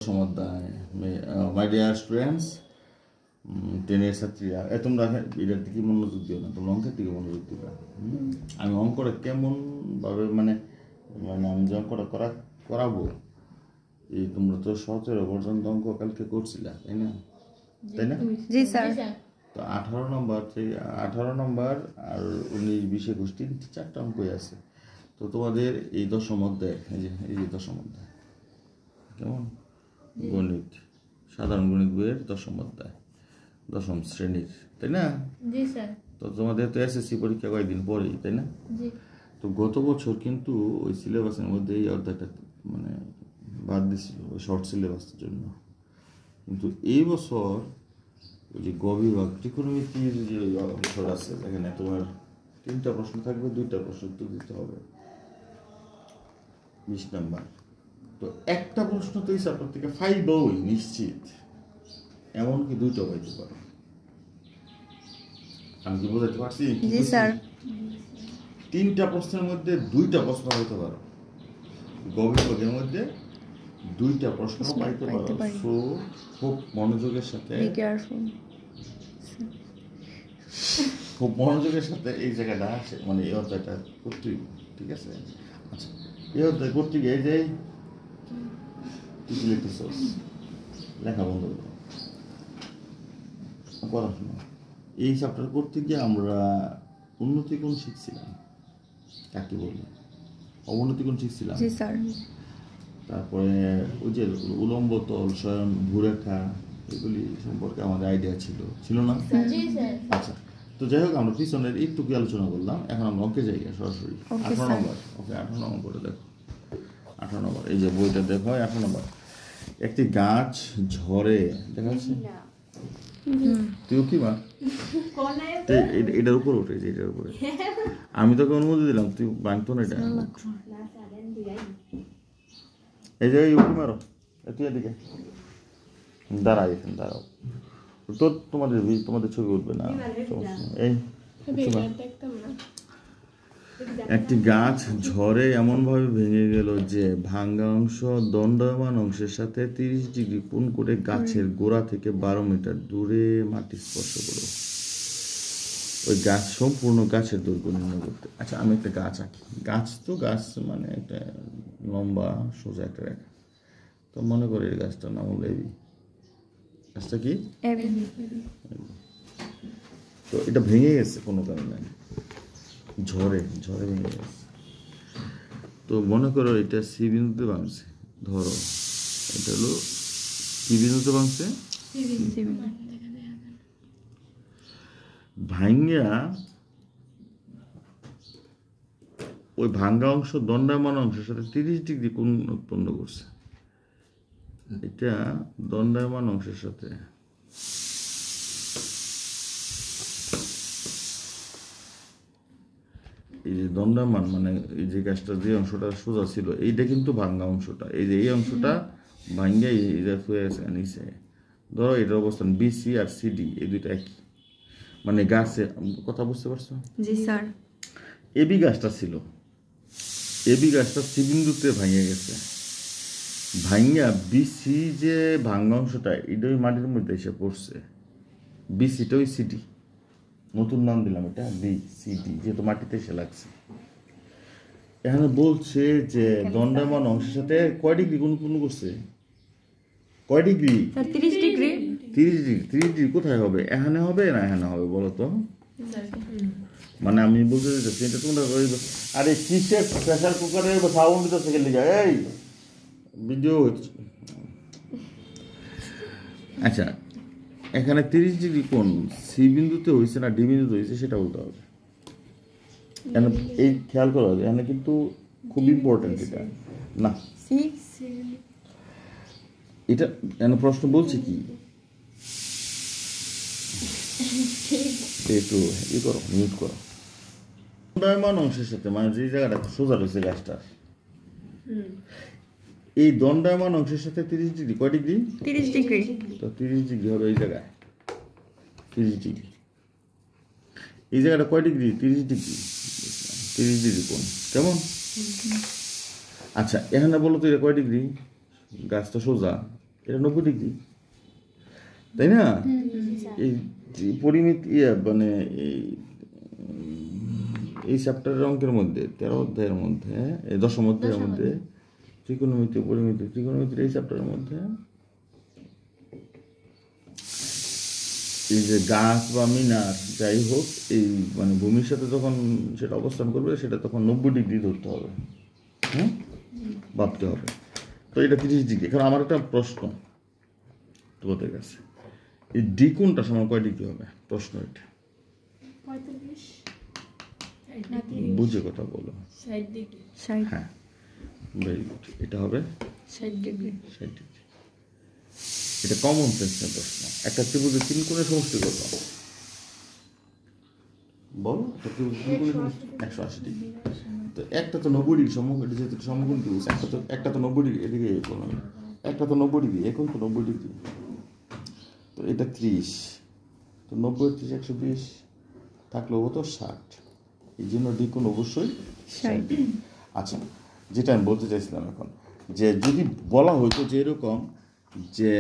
সমাধান my dear students, 10 এর ছাত্রীরা, তোমরা এটার দিকে মনোযোগ দিও না, তোমরা অঙ্কের দিকে মনোযোগ দিবা। আমি অঙ্কটা কেমনভাবে মানে আমি যে অঙ্কটা করাবো, এই তোমরা তো 17 পর্যন্ত অঙ্ক কালকে করছিলা, তাই না? জি স্যার। তো 18 নম্বর থেকে 18 নম্বর আর 19, 20, 21 4টা অঙ্কই আছে। তো তোমাদের এই দশম অধ্যায়, এই যে দশম অধ্যায় কেমন গণিত, সাধারণ গণিত বইয়ের দশম অধ্যায়, দশম শ্রেণীর, তাই না? জি স্যার। তো তোমাদের তো এসএসসি পরীক্ষা কয়েকদিন পরেই, তাই না? জি। তো গত বছর কিন্তু ওই সিলেবাসের মধ্যে এই অধ্যায়টা মানে বাদ দিছিল ওই শর্ট সিলেবাসের জন্য, কিন্তু এই বছর ওই যে গবিভাগ ত্রিকোণমিতির যে অংশটা আছে, যেখানে তোমার 3টা প্রশ্ন থাকবে, 2টা প্রশ্ন উত্তর দিতে হবে, 20 নাম্বার। তো একটা প্রশ্ন তো এই চ্যাপ্টার থেকে পাইবই নিশ্চিত, এমনকি 2টা পাইতে পারো। আমি কি বোঝাতে পারছি? জি স্যার। 3টা প্রশ্নের মধ্যে 2টা প্রশ্ন হইতে পারো, গবিভাগের মধ্যে 2টা প্রশ্ন পাইতে পারো। সো খুব মনোযোগের সাথে এই জায়গাটা আছে, মানে এই অধ্যায়টা করতে, ঠিক আছে? আচ্ছা, এই অধ্যায় করতে গিয়ে যে লেখা বন্ধ করো, পড়াশোনা এই চ্যাপ্টার করতে গিয়ে আমরা উন্নতি কোণ শিখছিলাম, কাকে বলি অবনতি কোণ শিখছিলাম। জি স্যার। তারপরে ওই যে উলম্ব তল, স্বয়ং, ভূরেখা, এগুলি সম্পর্কে আমাদের আইডিয়া ছিল না? আচ্ছা, তো যাই হোক, আমরা পিছনের একটু কি আলোচনা করলাম, এখন আমরা অঙ্কে যাই সরাসরি। 18 নম্বর, ওকে 18 নম্বর করে দেখো। 18 নম্বর, এই যে বইটা দেখো, 18 নম্বর। একটি গাছ ঝড়ে, দেখা যাচ্ছে? তুইও কি মা এটার উপর উঠে, যে এটার উপরে আমি তোকে অনুমতি দিলাম, তুই বাংতো না এটা। এই যে উঠি মারো, তুই এদিকে দাঁড়াও, তো তোমাদের ছবি উঠবে না, এই একটি গাছ ঝড়ে এমনভাবে ভেঙে গেল যে ভাঙ্গা অংশ দণ্ডায়মান অংশের সাথে 30 ডিগ্রি কোণ করে গাছের গোড়া থেকে 12 মিটার দূরে মাটি স্পর্শ করলো। ওই গাছ সম্পূর্ণ গাছের দৈর্ঘ্য নির্ণয় করতে। আচ্ছা, আমি একটা গাছ আঁকি। গাছ মানে একটা লম্বা সোজা একটা রেখা। তো মনে করি এই গাছটার নাম হলো এবি। গাছটা কি? তো এটা ভেঙে গেছে কোনো কারণে, ঝড়ে ভেঙে গেছে। তো মনে করো এটা সি বিন্দুতে ভাঙছে, ধরো এটা হলো কি বিন্দুতে ভাঙছে, ভাঙ্গা ওই ভাঙ্গা অংশ দণ্ডায়মান অংশের সাথে 30 ডিগ্রি কোণ উৎপন্ন করছে। এটা দণ্ডায়মান অংশের সাথে এই যে দণ্ডায়মান মানে এই যে গাছটা যে অংশটা সোজা ছিল, এইটা কিন্তু ভাঙ্গা অংশটা, এই যে এই অংশটা ভাঙ্গা হয়ে গেছে নিচে। ধরো এটার অবস্থান বিসি আর সিডি, এই দুইটা একই, মানে গাছের কথা বুঝতে পারছো? জি স্যার। এবি গাছটা ছিল, এবি গাছটা সি বিন্দুতে ভাঙে গেছে, ভাঙ্গা বিসি যে ভাঙ্গা অংশটা এটা ওই মাটির মধ্যে এসে পড়ছে। বিসিটা ওই সিডি, নতুন নাম দিলাম এটা বিসিডি, যেহেতু মাটিতে এসে লাগছে। এখানে বলছে যে দণ্ডায়মান অংশের সাথে কয় ডিগ্রি কোণ উৎপন্ন করছে? কয় ডিগ্রি? 30 ডিগ্রি। 30 ডিগ্রি কোথায় হবে? এখানে হবে না এখানে হবে বলো তো? মানে আমি বলতে চাইছি এটা তোমরা আরে কিসের প্রেসার কুকারের সাউন্ড তো সেকেন্ড যায়, এই ভিডিও হচ্ছে। আচ্ছা, এখানে 30 ডিগ্রি কোণ সি বিন্দুতে হয়েছে না ডি বিন্দুতে হয়েছে সেটা বলতে হবে। এই খেয়াল করা হবে, এখানে কিন্তু খুব ইম্পর্টেন্ট এটা না, এটা এখানে প্রশ্ন বলছে কি, একটু ই করো, মিউট করো। দণ্ডায়মান অংশের সাথে মানে যে জায়গাটা সোজা রয়েছে গাছটার, এই দণ্ডায়মান অংশের সাথে 30 ডিগ্রি, কয় ডিগ্রি? 30 ডিগ্রি। তো 30 ডিগ্রি হবে এই জায়গায়, 30 ডিগ্রি। এই জায়গাটা কয় ডিগ্রি? 30 ডিগ্রি কোণ, কেমন? আচ্ছা, এখানে বলো তো এটা কয় ডিগ্রি? গাছটা সোজা, এটা 90 ডিগ্রি, তাই না? এই পরিমিত মানে এই চ্যাপ্টারের অঙ্কের মধ্যে 13 অধ্যায়ের মধ্যে, এই 10ম অধ্যায়ের মধ্যে ত্রিকোণমিতি পরিমিতি ত্রিকোণমিতির এই চ্যাপ্টারের মধ্যে এই যে গাছ বা মিনার যাই হোক, এই মানে ভূমির সাথে যখন সেটা অবস্থান করবে সেটা তখন 90 ডিগ্রি ধরতে হবে, হ্যাঁ, ভাবতে হবে। তো এটা 30 ডিগ্রি। এখন আমার একটা প্রশ্ন তোমাদের কাছে, এই ডি কোণটা সমান কয় ডিগ্রি হবে? প্রশ্ন এটা, বুঝে কথা বলো। 60 হ্যাঁ, ভেরি গুড। এটা হবে 60 ডিগ্রি। 60 ডিগ্রি। এটা কমন সেন্সের প্রশ্ন। একটা ত্রিভুজের 3 কোণের সমষ্টি কত? বলো, একটা ত্রিভুজের 3 কোণের সমষ্টি 180 ডিগ্রি। তো একটা তো 90 ডিগ্রি সমকোণ, যেহেতু সমকোণ ত্রিভুজ, একটা তো 90 ডিগ্রি, এদিকে করলাম, একটা তো 90 ডিগ্রি, এখন তো 90 ডিগ্রি। তো এটা 30, তো 90 30 120 থাকলেও হতো 60। এই জন্য ডি কোণ অবশ্যই 60। আচ্ছা, যেটা আমি বলতে চাইছিলাম এখন, যে যদি বলা হতো যে এরকম যে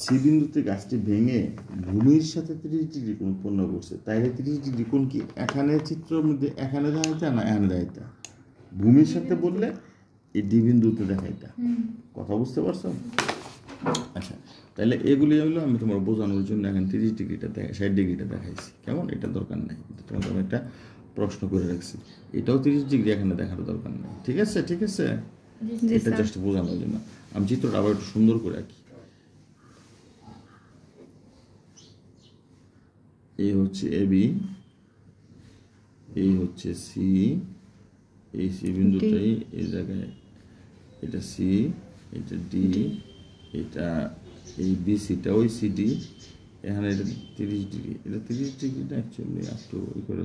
সি বিন্দুতে গাছটি ভেঙে ভূমির সাথে 30 ডিগ্রি কোণ উৎপন্ন করছে, তাইলে 30 ডিগ্রি কোণ কি এখানে চিত্রের মধ্যে এখানে দেখাইতা না এখানে দেখাইতা? ভূমির সাথে বললে এই ডি বিন্দুতে দেখাইতা। কথা বুঝতে পারছো? আচ্ছা, তাহলে এগুলি হলো আমি তোমার বোঝানোর জন্য এখন 30 ডিগ্রিটা 60 ডিগ্রিটা দেখাইছি। কেমন? এটা দরকার নেই, কিন্তু তোমাকে আমি একটা প্রশ্ন করে রাখছি, এটাও 30 ডিগ্রি এখানে দেখার দরকার নেই। ঠিক আছে, ঠিক আছে, এটা জাস্ট বোঝানোর জন্য। আমি চিত্রটা আবার একটু সুন্দর করে আঁকি। এই হচ্ছে এবি, এই হচ্ছে সি, এই সি বিন্দুটাই এই জায়গায়, এটা সি, এটা ডি, এটা এই বিসিটা ওই সিডি, এখানে এটা 30 ডিগ্রি, এটা 30 ডিগ্রিটা অ্যাকচুয়ালি একটু ই করে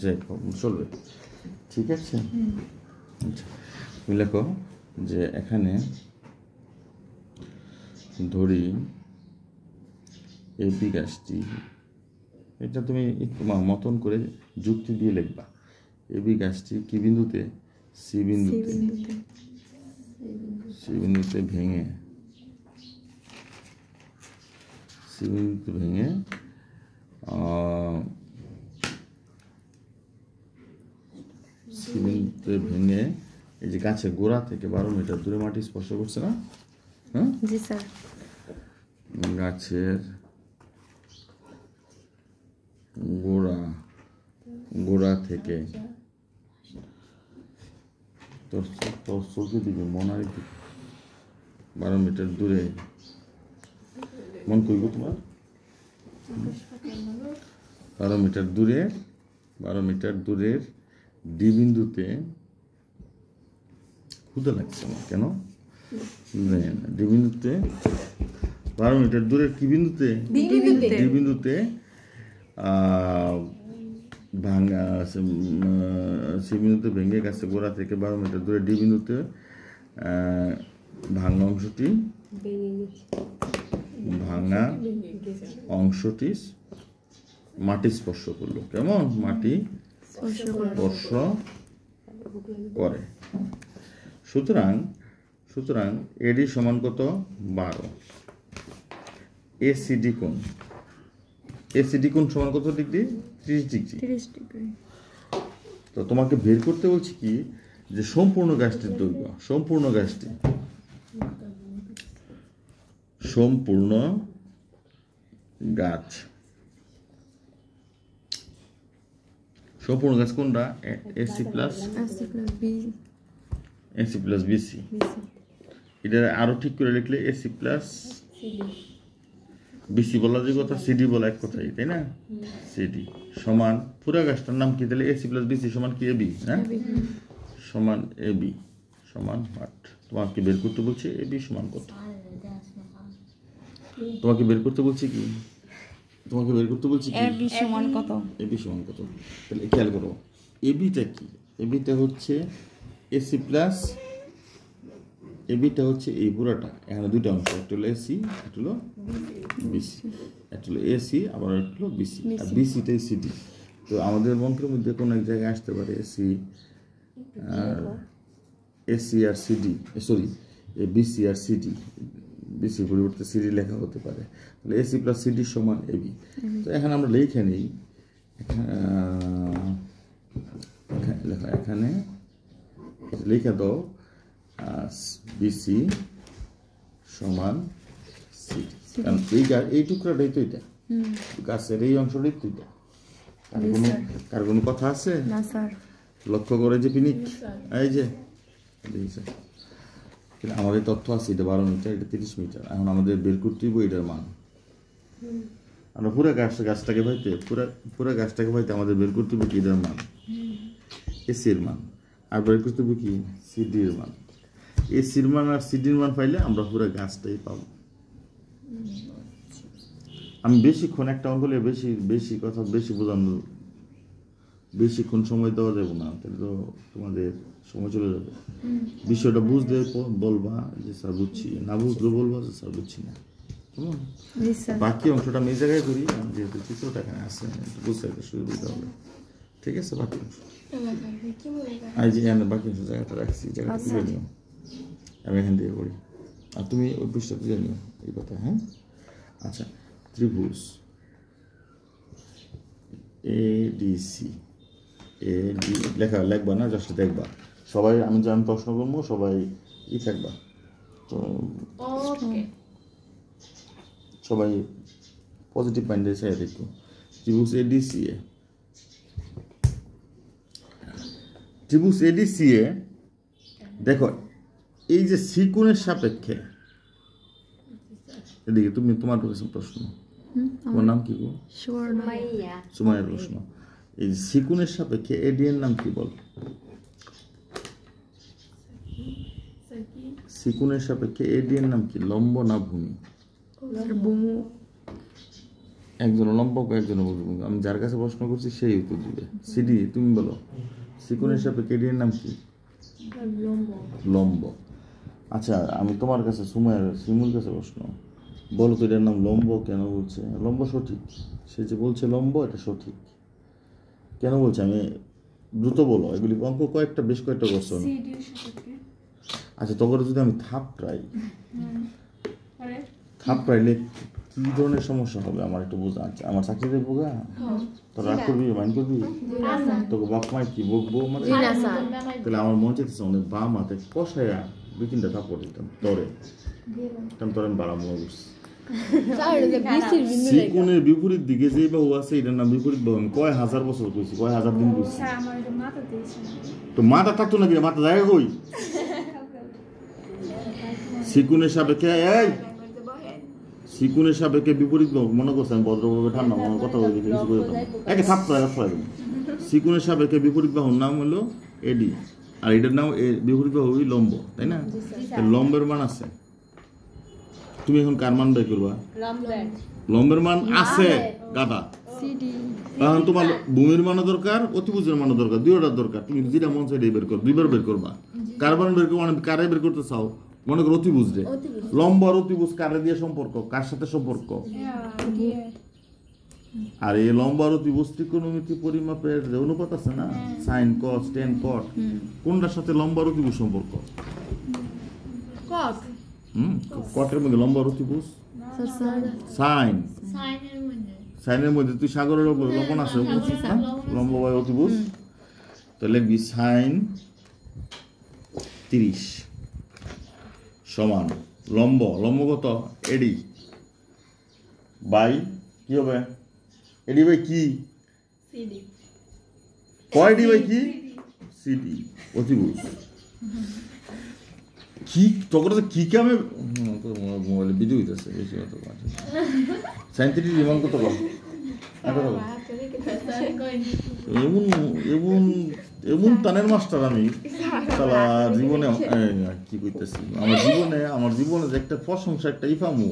যাই চলবে। ঠিক আছে, আচ্ছা, তুমি লেখো যে এখানে ধরি এই বি গাছটি, এটা তুমি তোমার মতন করে যুক্তি দিয়ে লিখবা। এবি গাছটি কি বিন্দুতে? সি বিন্দুতে, সি বিন্দুতে ভেঙে, সি বিন্দুতে ভেঙে সি বিন্দুতে ভেঙে এই যে গাছের গোড়া থেকে 12 মিটার দূরে মাটি স্পর্শ করছে না? হ্যাঁ জি স্যার। গাছের গোড়া থেকে তোর চোখে দিকে মনার দিকে 12 মিটার দূরে, মন করব তোমার 12 মিটার দূরে, 12 মিটার দূরের ডি বিন্দুতে, ক্ষুধা লাগছে আমার, কেন ডি বিন্দুতে 12 মিটার দূরের কি বিন্দুতে? ডি বিন্দুতে ভাঙা সি বিন্দুতে ভেঙে গেছে গোড়া থেকে 12 মিটার দূরে ডি বিন্দুতে ভাঙা অংশটি মাটি স্পর্শ করলো। কেমন? মাটি স্পর্শ করে। সুতরাং এডি সমান কত? 12। এসিডি কোণ, এসিডি কোণ সমান কত ডিগ্রি? 30 ডিগ্রি। 30 ডিগ্রি। তো তোমাকে বের করতে বলছি কি, যে সম্পূর্ণ গাছটির দৈর্ঘ্য, সম্পূর্ণ গাছটি, সম্পূর্ণ গাছ, সম্পূর্ণ গাছ কোনটা? AC plus BC. এটা আরো ঠিক করে লিখলে এসি প্লাস বিসি বলা যে কথা, সিডি বলা এক কথাই, তাই না? সিডি সমান পুরা গাছটার নাম কি তাহলে? এসি প্লাস বিসি সমান কি? এবি। হ্যাঁ, সমান এবি সমান হোয়াট? তোমাকে বের করতে বলছি এবি সমান কত? তোমাকে বের করতে বলছি কি? তোমাকে বের করতে বলছি কি? এবি সমান কত? এবি সমান কত? তাহলে খেয়াল করো, এবিটা কি? এবিটা হচ্ছে এসি প্লাস, এবিটা হচ্ছে এই পুরাটা, এখানে দুইটা অংশ, একটা হলো এসি, একটা হলো বিসি, একটা হলো এসি আবার একটা হলো বিসি, আর বিসিটাই সিডি। তো আমাদের অঙ্কের মধ্যে কোনো এক জায়গায় আসতে পারে এসি আর সিডি, সরি এই বিসি আর সিডি, বিসি পরিবর্তে সিডি লেখা হতে পারে, তাহলে এসি প্লাস সিডি সমান এবি। তো এখন আমরা লিখে নিই, এখানে লিখে দাও বিসি সমান সিডি, কারণ এই টুকরাটাই তো এটা, গাছের এই অংশটাই তো এটা। কার কোনো কথা আছে? না স্যার। লক্ষ্য করে যে পিনিক, এই যে আমাদের তথ্য আছে, এটা 12 মিটার, এটা 30 মিটার। এখন আমাদের বের করতে হবে এটার মান। আমরা পুরো গাছটাকে পাইতে আমাদের বের করতে হবে কি এটার মান, এসির মান, আর বের করতে হবে কি সিডির মান। এসির মান আর সিডির মান পাইলে আমরা পুরো গাছটাই পাবো। আমি বেশিক্ষণ একটা অঙ্ক নিয়ে বেশি কথা বেশি বোঝানো, বেশিক্ষণ সময় দেওয়া যাবে না, তাহলে তো তোমাদের সময় চলে যাবে। বিষয়টা বুঝলে বলবা যে স্যার বুঝছি, না বুঝলে বলবা যে স্যার বুঝছি না। বাকি অংশটা আমি এই জায়গায় করি, যেহেতু চিত্রটা এখানে আসছে বুঝতে একটা সুবিধা হবে। ঠিক আছে, বাকি অংশ এই যে বাকি অংশ জায়গাটা রাখছি, জায়গাটা তুলে নিও, আমি এখান থেকে করি, আর তুমি ওই পৃষ্ঠা তুলে নিও, এই কথা। হ্যাঁ, আচ্ছা, ত্রিভুজ এডিসি, লেখবা না, জাস্ট দেখবা সবাই। আমি প্রশ্ন করবো, সবাই থাকবা, তো সবাই পজিটিভ মাইন্ডে চাই দেখো। ত্রিভুজ এডিসিএ দেখো, এই যে সিকোণের সাপেক্ষে, এদিকে তুমি তোমার প্রশ্ন, তোমার নাম কি গো? সুমাইয়ার প্রশ্ন। এই সিকোণের সাপেক্ষে এডিএর নাম কি বল? সিকোণের সাপেক্ষে এডিএর নাম কি, লম্ব না ভূমি? একজন লম্ব, একজন ভূমি। আমি যার কাছে প্রশ্ন করছি সেই উত্তর দিবে। সিডি, তুমি বলো সিকোণের সাপেক্ষে এডিএর নাম কি? লম্ব। আচ্ছা, আমি তোমার কাছে সিমুর কাছে প্রশ্ন, বলো তো এটার নাম লম্ব কেন বলছে? লম্ব সঠিক, সে যে বলছে লম্ব এটা সঠিক কেন বলছে? আমি দ্রুত বলো, এগুলি অঙ্ক বেশ কয়েকটা কোশ্চেন। আচ্ছা, তখন যদি আমি থাপড়াইলে কি ধরনের সমস্যা হবে আমার একটু বোঝা। আচ্ছা, আমার চাকরি দেবো গা, তো রাগ করবি, মাইন্ড করবি, তোকে বাপ মাই কি বকবো মানে? তাহলে আমার মন চাইতেছে অনেক বাম হাতে কষায়া 2-3টা থাপড় দিতাম তরে, আমি বাড়া মনে করছি। সিকোণের বিপরীত দিকে যে বাহু আছে এটার নাম বিপরীত বাহু। আমি কয় হাজার বছর কইছি, কয় হাজার দিন কইছি। তো মাথা থাকতো নাকি? মাথা জায়গা কই? সিকোণের সাপেক্ষে বিপরীত বাহু মনে করছে, আমি ভদ্রভাবে ঠান্ডা মনে কথা বলে কিছু করে দিতাম, একে থাপড়ায় সিকোণের সাপেক্ষে বিপরীত বাহুর নাম হলো এডি, আর এটার নাম বিপরীত বাহু লম্ব, তাই না? লম্বের মান আছে। তুমি এখন কার মান বের করবা? লম্বের মান আছে গাদা। এখন তোমার ভূমির মানও দরকার, অতিভুজের মানও দরকার, দুইটার দরকার। তুমি যেটা মন চাই বের করো, দুইবার বের করবা। কার মান বের করবো, কারে বের করতে চাও? মনে করো অতিভুজ রে। লম্ব আর অতিভুজ কারে দিয়ে সম্পর্ক, কার সাথে সম্পর্ক? আর এই লম্ব আর অতিভুজ ত্রিকোণমিতি পরিমাপের যে অনুপাত আছে না, সাইন কস টেন কট, কোনটার সাথে লম্ব আর অতিভুজ সম্পর্ক? কটের মধ্যে লম্ব আর অতিভুজ সাইনের মধ্যে তুই সাগরের লবণ আছে, লম্ব বাই অতিভুজ। তো লিখবি সাইন 30 সমান লম্ব কত? এডি বাই কি হবে? এডি বাই কি? কয় ডি বাই কি? সিডি, অতিভুজ। কি তখন কি কামে মোবাইলে ভিডিও হইতেছে বেশি কথা। সাইন 30 মান কত কম? এমন টানের মাস্টার আমি শালা জীবনে কি কইতেছি, আমার জীবনে যে একটা প্রশংসা, একটা ইফামু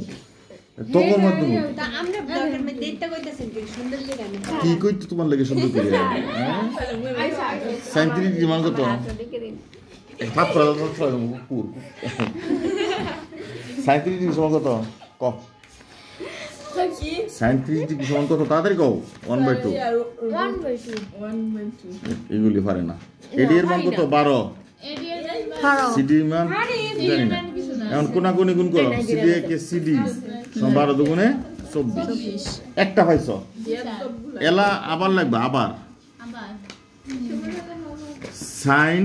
তখন মাধ্যমে কি কইতে তোমার লাগে সুন্দর করে। সাইন 30 মান কত? সাঁত্রিশ সমান কত? ক 37 সমান কত? তাড়াতাড়ি কও। 1/2 এগুলি পারে না। এডি এর মান কত? 12। সিডি এর মান জানি না। এখন কোনাকুনি গুণ করো সিডি কে সিডি 12 দুগুণে 24 একটা পাইছ এলা আবার লাগবে আবার সাইন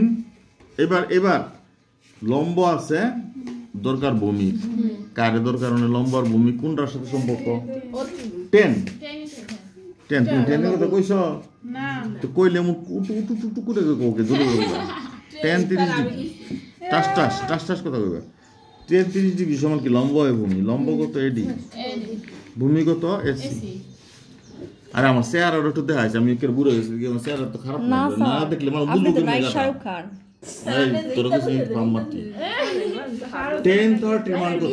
এবার লম্ব আছে দরকার ভূমি কারে দরকার মানে লম্ব আর ভূমি কোনটার সাথে সম্পর্ক 10 10 কথা কইছ না তো কইলে মু টু করে কোকে জোরে বলবা 10 30 ডিগ্রি টাস কথা কইবা 10 30 ডিগ্রি সমান কি লম্ব হয় ভূমি লম্ব কত এডি ভূমি কত এসি আরে আমার চেহারা একটু দেখাইছে আমি একের বুড়ো হয়েছি কি আমার চেহারা তো খারাপ না দেখলে মানে বুঝবো কি না শাহরুখ খান এই তোর কাছে পাম মাটি 10 30 মান কত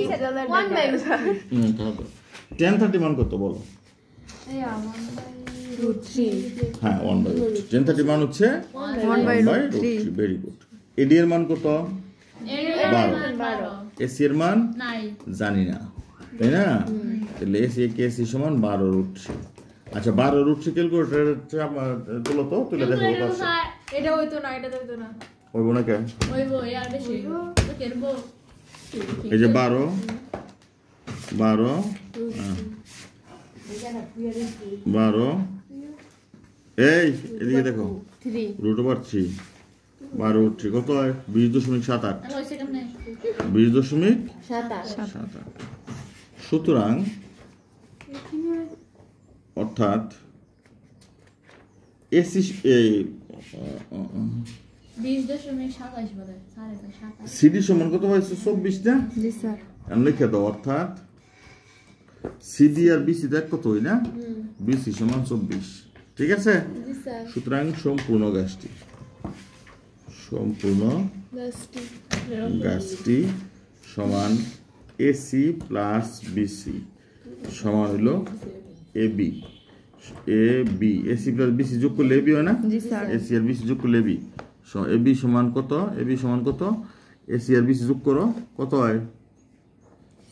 10 30 মান কত বলো হ্যাঁ 1/3 10 30 মান হচ্ছে 1/3 ভেরি গুড এডি এর মান কত 12 এসি এর মান জানি না তাই না তাহলে এসি কে এসি সমান 12√3 আচ্ছা 12√3 ক্যালকুলেটর তুলো তো তুলে দেখো কত আছে এটা হইতো না হইব না কেন হইবো यार বেশি তো করব এই যে 12 এই এদিকে দেখো 3 12√3 কত হয় 20.78 20.78 সুতরাং অর্থাৎ এসি 20.27 বলে 27 সিডি সমান কত হয়েছে 24 না জি স্যার আমি লিখে দাও অর্থাৎ সিডি আর বিসি দেখ কত হই না বিসি সমান 24 ঠিক আছে সুতরাং সম্পূর্ণ গাছটি সমান এসি প্লাস বিসি সমান হলো এবি এসি প্লাস বিসি যোগ করলে এবি হয় না জি স্যার এসি আর বিসি যোগ করলে এবি এবি সমান কত এসি আর বিসি যোগ করো কত হয়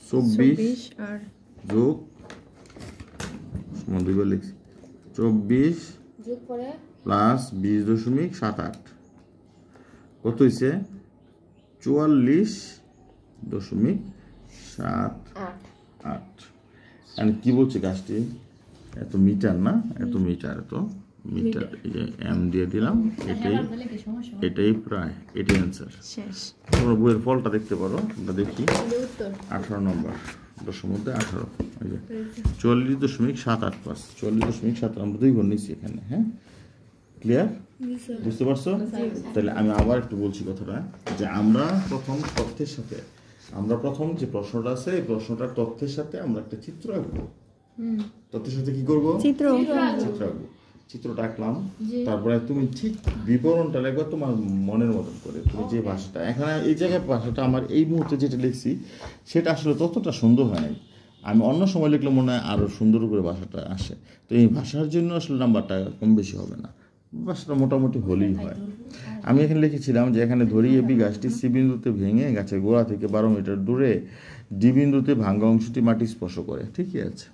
24 আর যোগ সমান দুইবার লিখছি 24 যোগ করে প্লাস 20.78 কত হইছে 44.78 আর কি বলছে গাছটি এত মিটার না এত মিটার এই যে এম দিয়ে দিলাম এটাই প্রায় এটাই অ্যান্সার শেষ তোমরা বইয়ের ফলটা দেখতে পারো আমরা দেখি 18 নম্বর 10 মধ্যে 18 এই যে 44.78 পাস 44.7 আমরা দুই ঘর নিচ্ছি এখানে হ্যাঁ ক্লিয়ার বুঝতে পারছো তাহলে আমি আবার একটু বলছি কথাটা যে আমরা প্রথম যে প্রশ্নটা আছে এই প্রশ্নটার তথ্যের সাথে আমরা একটা চিত্র আঁকবো তথ্যের সাথে কি করবো চিত্র আঁকবো চিত্রটা আঁকলাম তারপরে তুমি ঠিক বিবরণটা লিখবে তোমার মনের মতন করে তুমি যে ভাষাটা এখানে এই জায়গায় ভাষাটা আমার এই মুহূর্তে যেটা লিখছি সেটা আসলে ততটা সুন্দর হয় নাই আমি অন্য সময় লিখলে মনে হয় আরও সুন্দর করে ভাষাটা আসে তো এই ভাষার জন্য আসলে নাম্বারটা কম বেশি হবে না ভাষাটা মোটামুটি হলেই হয় আমি এখানে লিখেছিলাম যে এখানে ধরি এবি গাছটি সি বিন্দুতে ভেঙে গাছের গোড়া থেকে 12 মিটার দূরে ডি বিন্দুতে ভাঙ্গা অংশটি মাটি স্পর্শ করে ঠিকই আছে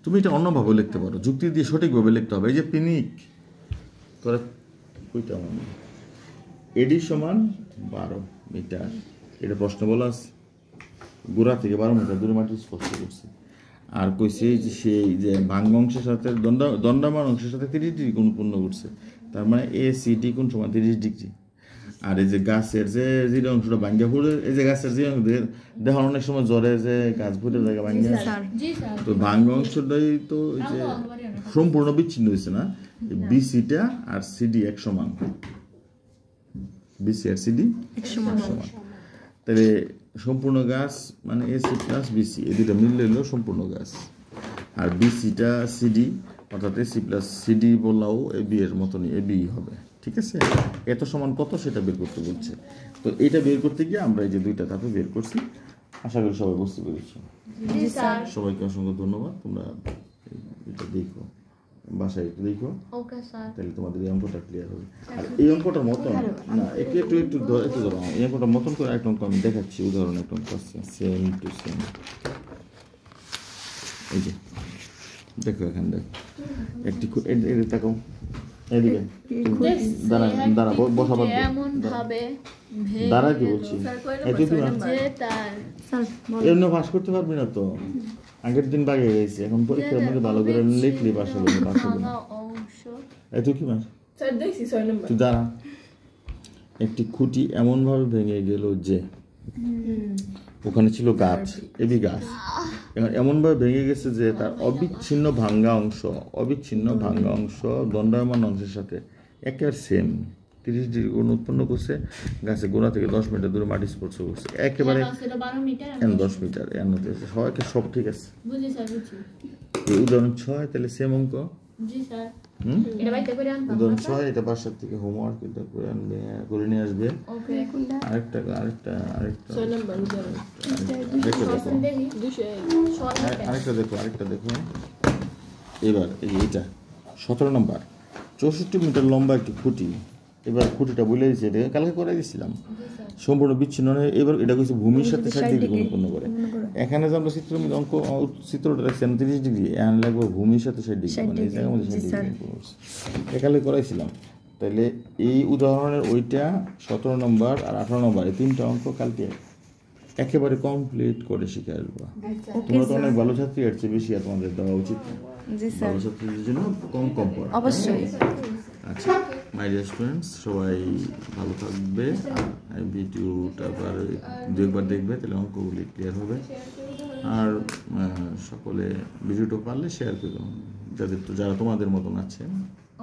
তুমি এটা অন্যভাবে লিখতে পারো যুক্তি দিয়ে সঠিকভাবে লিখতে হবে এই যে পিনিক তোরা কইটা মানে এডি সমান 12 মিটার এটা প্রশ্ন বলা আছে গোড়া থেকে 12 মিটার দূরে মাটি স্পর্শ করছে আর কইছে যে সেই যে ভাঙ্গা অংশের সাথে দণ্ডায়মান অংশের সাথে 30 ডিগ্রি কোণ পূর্ণ করছে তার মানে এ সি ডি কোণ সমান 30 ডিগ্রি আর এই যে গাছের যে অংশটা ভাঙ্গা পড়ে এই যে গাছের যে দেখো অনেক সময় জ্বরে যে গাছ ফুটে জায়গা ভাঙ্গা তো ভাঙ্গা অংশটাই তো এই যে সম্পূর্ণ বিচ্ছিন্ন হয়েছে না বিসিটা আর সিডি এক সমান বিসি আর সিডি এক সমান তাহলে সম্পূর্ণ গাছ মানে এসি প্লাস বিসি এই দুটো মিললে হলো সম্পূর্ণ গাছ আর বিসিটা সিডি অর্থাৎ এসি প্লাস সিডি বললেও এবি এর মতনই এবি হবে ঠিক আছে এত সমান কত সেটা বের করতে বলছে তো এটা বের করতে গিয়ে আমরা এই যে দুইটা ধাপে বের করছি আশা করি সবাই বুঝতে পেরেছো সবাইকে অসংখ্য ধন্যবাদ তোমরা এটা দেখো বাসায় একটু দেখো ওকে স্যার তাহলে তোমাদের এই অঙ্কটা ক্লিয়ার হবে আর এই অঙ্কটার মতন না একটু ধরো এই অঙ্কটার মতন করে একটা অঙ্ক আমি দেখাচ্ছি উদাহরণ একটা অঙ্ক আছে সেম টু সেম এই যে দেখো এখানে দেখো একটি এটা তাকাও এদিকে দাঁড়া দাঁড়া বসা বাদ দে। এমন ভাবে দাঁড়া কি বলছি এত কি না যে তার চল বল। এমনি পাস করতে পারবি না তো, আগের দিন বাগে গেছে, এখন পরীক্ষার মধ্যে ভালো করে লিখলি পাস হবে না, পাস হবে না। ভাঙা অংশ এত কি মাস স্যার দেখছি 6 নম্বর। তুই দাঁড়া। একটি খুঁটি এমনভাবে ভেঙে গেল যে ওখানে ছিল গাছ, এবি গাছ, এমনভাবে ভেঙে গেছে যে তার অবিচ্ছিন্ন ভাঙ্গা অংশ দণ্ডায়মান অংশের সাথে একেবারে সেম 30 ডিগ্রি কোণ উৎপন্ন করছে, গাছের গোড়া থেকে 10 মিটার দূরে মাটি স্পর্শ করছে, একেবারে ছিল 12 মিটার 10 মিটার এর মধ্যে আছে। সবাইকে সব ঠিক আছে। বুঝি স্যার বুঝি এই উদাহরণ 6 তাহলে সেম অঙ্ক। জি স্যার হুম এটা বাইতে করে আনতাম উদাহরণ 6 এটা বাসার থেকে হোমওয়ার্ক এটা করে আনবে, করে নিয়ে আসবে। ওকে আরেকটা 6 নম্বর উদাহরণ। দেখো দেখি 201 আরেকটা দেখো এবার এইটা 17 নম্বর 64 মিটার লম্বা একটি খুঁটি। এবার খুঁটিটা বলে দিয়েছে, এটা কালকে করে দিয়েছিলাম, সম্পূর্ণ বিচ্ছিন্ন নয়। এবার এটা কিছু ভূমির সাথে 60 ডিগ্রি কোণ উৎপন্ন করে। এখানে যে আমরা চিত্রটা রাখছি 30 ডিগ্রি, এখানে লাগবে ভূমির সাথে 60 ডিগ্রি, মানে এই জায়গার মধ্যে 60 ডিগ্রি কোণ করছে। একালে করাইছিলাম। তাহলে এই উদাহরণের ওইটা 17 নম্বর আর 18 নম্বর এই তিনটা অঙ্ক কালকে একেবারে কমপ্লিট করে শিখে আসবো। তোমরা তো অনেক ভালো ছাত্রী, এর চেয়ে বেশি আর তোমাদের দেওয়া উচিত না। জি স্যার ভালো ছাত্রীদের জন্য কম পড়া। অবশ্যই। আচ্ছা মাই ডিয়ার স্টুডেন্টস, সবাই ভালো থাকবে। এই ভিডিওটা আবার 2 দেখবে, তাহলে অঙ্কগুলি ক্লিয়ার হবে। আর সকলে ভিডিওটা পারলে শেয়ার করো যারা তোমাদের মতন আছে।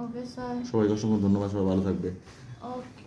ওকে স্যার সবাইকে অসংখ্য ধন্যবাদ, সবাই ভালো থাকবে। ওকে